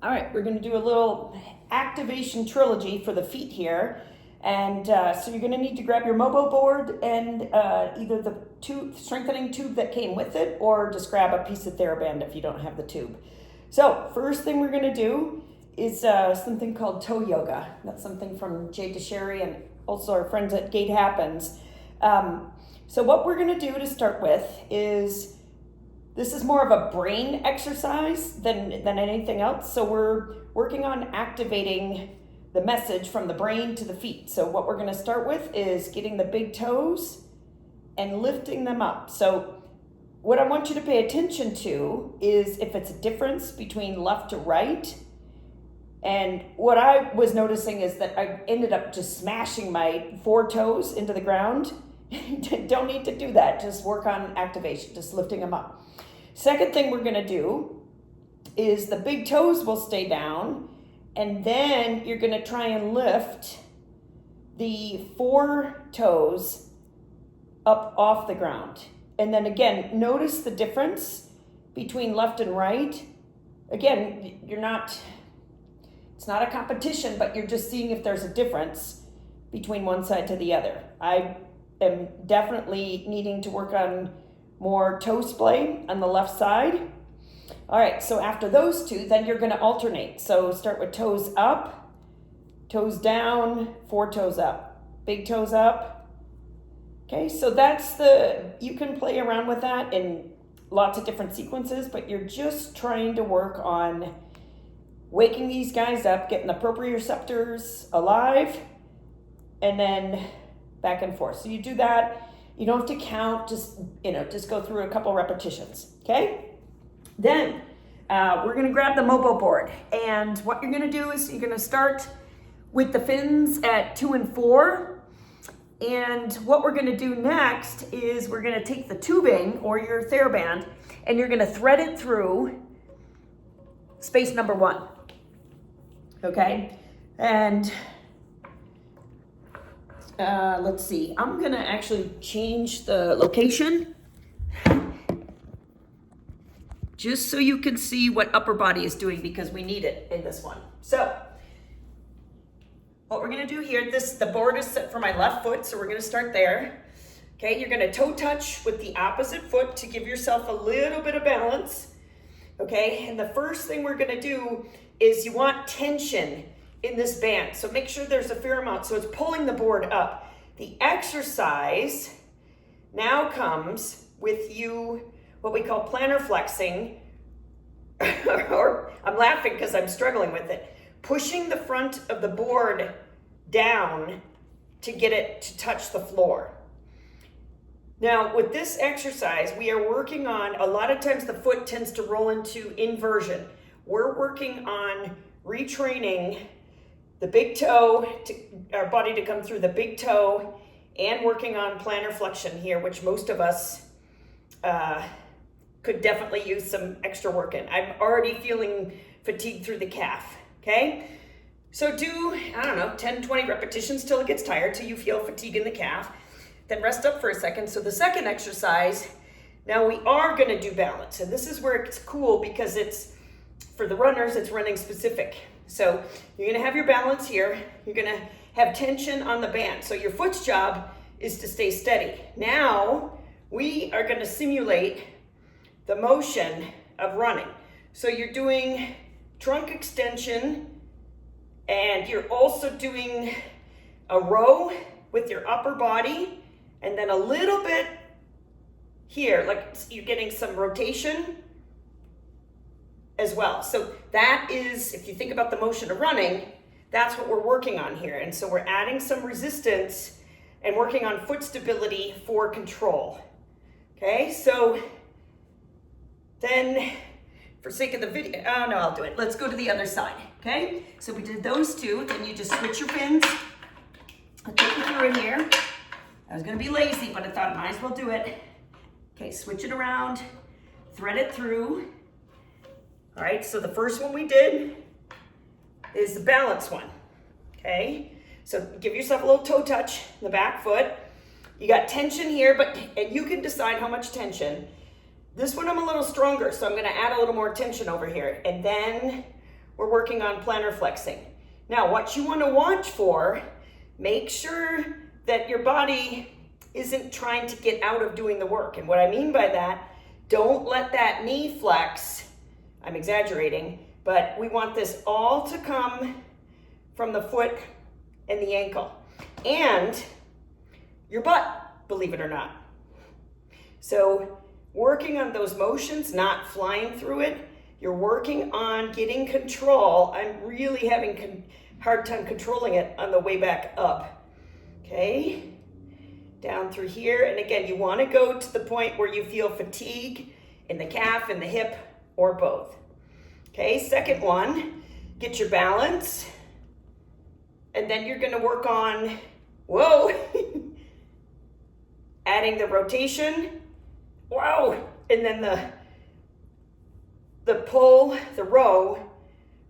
All right, we're going to do a little activation trilogy for the feet here. And so you're going to need to grab your MOBO board and either the strengthening tube that came with it, or just grab a piece of TheraBand if you don't have the tube. So first thing we're going to do is something called toe yoga. That's something from Jay and also our friends at Gait Happens. So what we're going to do to start with is, this is more of a brain exercise than anything else. So we're working on activating the message from the brain to the feet. So what we're going to start with is getting the big toes and lifting them up. So what I want you to pay attention to is if it's a difference between left to right. And what I was noticing is that I ended up just smashing my 4 toes into the ground. Don't need to do that. Just work on activation, just lifting them up. Second thing we're going to do is the big toes will stay down, and then you're going to try and lift the 4 toes up off the ground. And then again, notice the difference between left and right. Again, it's not a competition, but you're just seeing if there's a difference between one side to the other. I am definitely needing to work on more toe splay on the left side. All right, so after those 2, then you're going to alternate. So start with toes up, toes down, 4 toes up, big toes up. Okay, so you can play around with that in lots of different sequences, but you're just trying to work on waking these guys up, getting the proprioceptors alive, and then back and forth. So you do that. You don't have to count, just go through a couple repetitions, okay? Then we're gonna grab the MOBO board, and what you're gonna do is you're gonna start with the fins at 2 and 4, and what we're gonna do next is we're gonna take the tubing or your TheraBand, and you're gonna thread it through space number 1, okay? And let's see, I'm gonna actually change the location just so you can see what upper body is doing, because we need it in this one. So what we're gonna do here, the board is set for my left foot, so we're gonna start there. Okay, you're gonna toe touch with the opposite foot to give yourself a little bit of balance. Okay, and the first thing we're gonna do is you want tension in this band. So make sure there's a fair amount. So it's pulling the board up. The exercise now comes with you, what we call plantar flexing, or I'm laughing because I'm struggling with it, pushing the front of the board down to get it to touch the floor. Now with this exercise, we are working on, a lot of times the foot tends to roll into inversion. We're working on retraining the big toe, our body to come through the big toe, and working on plantar flexion here, which most of us could definitely use some extra work in. I'm already feeling fatigued through the calf, okay? So do, 10, 20 repetitions till it gets tired, till you feel fatigue in the calf. Then rest up for a second. So the second exercise, now we are gonna do balance. And this is where it's cool, because it's, for the runners, it's running specific. So you're gonna have your balance here. You're gonna have tension on the band. So your foot's job is to stay steady. Now we are gonna simulate the motion of running. So you're doing trunk extension, and you're also doing a row with your upper body, and then a little bit here, like you're getting some rotation as well. So that is, if you think about the motion of running, that's what we're working on here. And so we're adding some resistance and working on foot stability for control. Okay, so then for sake of the video, no, I'll do it. Let's go to the other side, okay? So we did those 2, then you just switch your fins. I'll take you through in here. I was gonna be lazy, but I thought I might as well do it. Okay, switch it around, thread it through. All right, so the first one we did is the balance one, okay? So give yourself a little toe touch in the back foot. You got tension here, and you can decide how much tension. This one I'm a little stronger, so I'm gonna add a little more tension over here. And then we're working on plantar flexing. Now, what you want to watch for, make sure that your body isn't trying to get out of doing the work. And what I mean by that, don't let that knee flex. I'm exaggerating, but we want this all to come from the foot and the ankle and your butt, believe it or not. So working on those motions, not flying through it, you're working on getting control. I'm really having a hard time controlling it on the way back up. Okay, down through here. And again, you want to go to the point where you feel fatigue in the calf, in the hip, or both. Okay, second one, get your balance. And then you're going to work on, whoa, adding the rotation. Wow, and then the pull, the row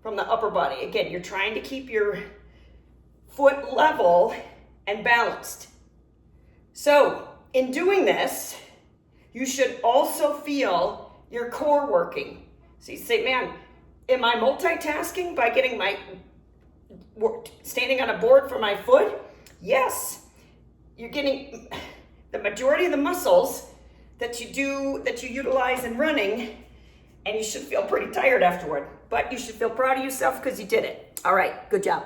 from the upper body. Again, you're trying to keep your foot level and balanced. So in doing this, you should also feel your core working. So you say, man, am I multitasking by getting standing on a board for my foot? Yes, you're getting the majority of the muscles that you utilize in running, and you should feel pretty tired afterward, but you should feel proud of yourself because you did it. All right, good job.